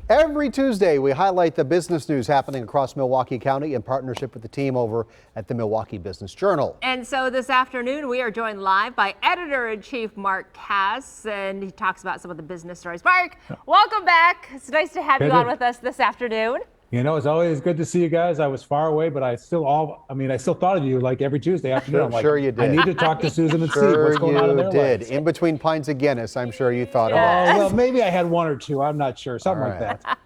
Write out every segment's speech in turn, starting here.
Every Tuesday, we highlight the business news happening across Milwaukee County in partnership with the team over at the Milwaukee Business Journal. And so this afternoon, we are joined live by Editor-in-Chief Mark Kass, and he talks about some of the business stories. Mark, welcome back. It's nice to have you on with us this afternoon. You know, it's always good to see you guys. I was far away, but I still thought of you like every Tuesday afternoon. I'm like, sure you did. I need to talk to Susan and Steve. What's going on in their lives. In between pints of Guinness, I'm sure you thought Oh, well, maybe I had one or two. I'm not sure. Something like that.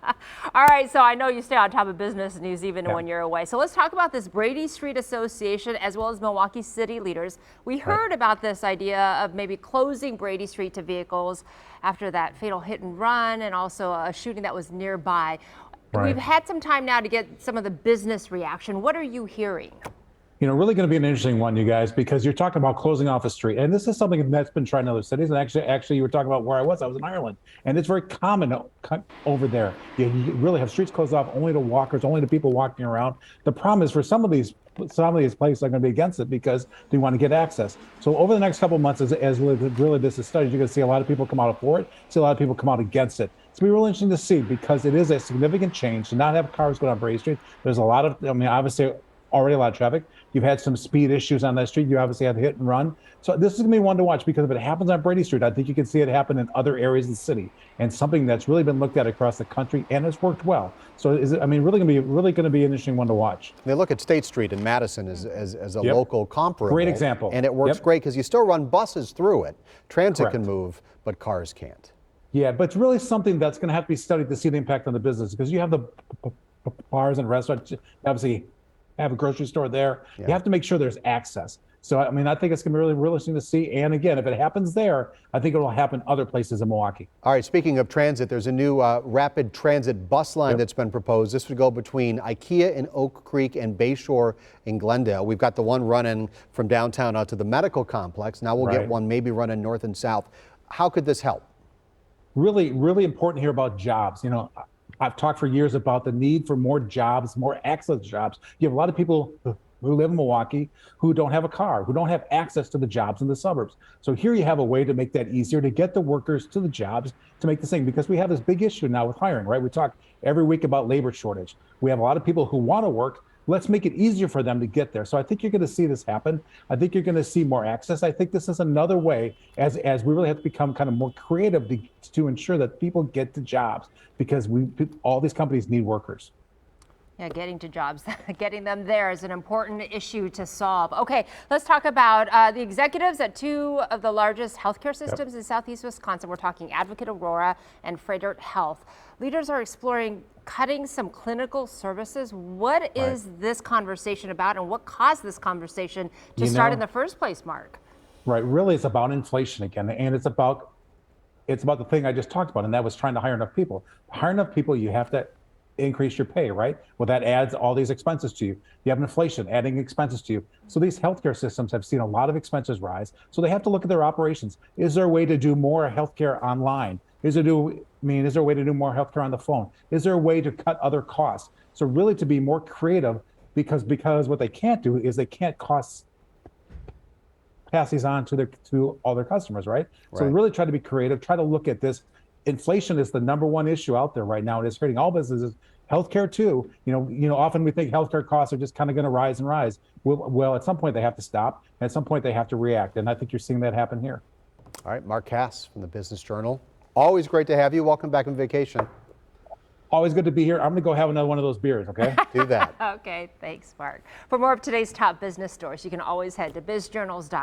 All right, so I know you stay on top of business news even when you're away. So let's talk about this Brady Street Association as well as Milwaukee City leaders. We heard about this idea of maybe closing Brady Street to vehicles after that fatal hit and run and also a shooting that was nearby. We've had some time now to get some of the business reaction. What are you hearing? You know, really going to be an interesting one, you guys, because you're talking about closing off a street. And this is something that's been tried in other cities. And actually, you were talking about where I was in Ireland. And it's very common over there. You really have streets closed off only to walkers, only to people walking around. The problem is for some of these places are going to be against it because they want to get access. So over the next couple of months, as really this is studied, you're going to see a lot of people come out for it, see a lot of people come out against it. It's going to be really interesting to see because it is a significant change to not have cars go down Brady Street. There's a lot of, obviously already a lot of traffic. You've had some speed issues on that street. You obviously had hit and run. So this is going to be one to watch because if it happens on Brady Street, I think you can see it happen in other areas of the city and something that's really been looked at across the country and it's worked well. So really going to be an interesting one to watch. They look at State Street in Madison as a local comparable. Great example. And it works great because you still run buses through it. Transit can move, but cars can't. Yeah, but it's really something that's going to have to be studied to see the impact on the business because you have the bars and restaurants, obviously have a grocery store there. You have to make sure there's access. So, I think it's going to be really interesting to see. And again, if it happens there, I think it will happen other places in Milwaukee. All right, speaking of transit, there's a new rapid transit bus line that's been proposed. This would go between IKEA in Oak Creek and Bayshore in Glendale. We've got the one running from downtown out to the medical complex. Now we'll get one maybe running north and south. How could this help? Really, really important here about jobs. You know, I've talked for years about the need for more jobs, more access to jobs. You have a lot of people who live in Milwaukee who don't have a car, who don't have access to the jobs in the suburbs. So here you have a way to make that easier to get the workers to the jobs to make this thing, because we have this big issue now with hiring, right? We talk every week about labor shortage. We have a lot of people who want to work. Let's make it easier for them to get there. So I think you're going to see this happen. I think you're going to see more access. I think this is another way as we really have to become kind of more creative to ensure that people get to jobs because all these companies need workers. Yeah, getting to jobs, getting them there is an important issue to solve. Okay, let's talk about the executives at two of the largest healthcare systems in Southeast Wisconsin. We're talking Advocate Aurora and Froedtert Health. Leaders are exploring cutting some clinical services. What is this conversation about and what caused this conversation to start in the first place, Mark? Right, really it's about inflation again, and it's about the thing I just talked about, and that was trying to hire enough people. To hire enough people, you have to increase your pay, right? Well, that adds all these expenses to you. You have inflation adding expenses to you. So these healthcare systems have seen a lot of expenses rise. So they have to look at their operations. Is there a way to do more healthcare online? Is there a way to do more healthcare on the phone? Is there a way to cut other costs? So really to be more creative, because what they can't do is they can't pass these on to all their customers, right? So really try to be creative, try to look at this. Inflation is the number one issue out there right now. It is hurting all businesses, healthcare too. You know, often we think healthcare costs are just kind of going to rise and rise. Well, at some point they have to stop. And at some point they have to react. And I think you're seeing that happen here. All right, Mark Kass from the Business Journal. Always great to have you. Welcome back from vacation. Always good to be here. I'm going to go have another one of those beers, okay? Do that. Okay, thanks, Mark. For more of today's top business stories, you can always head to bizjournals.com.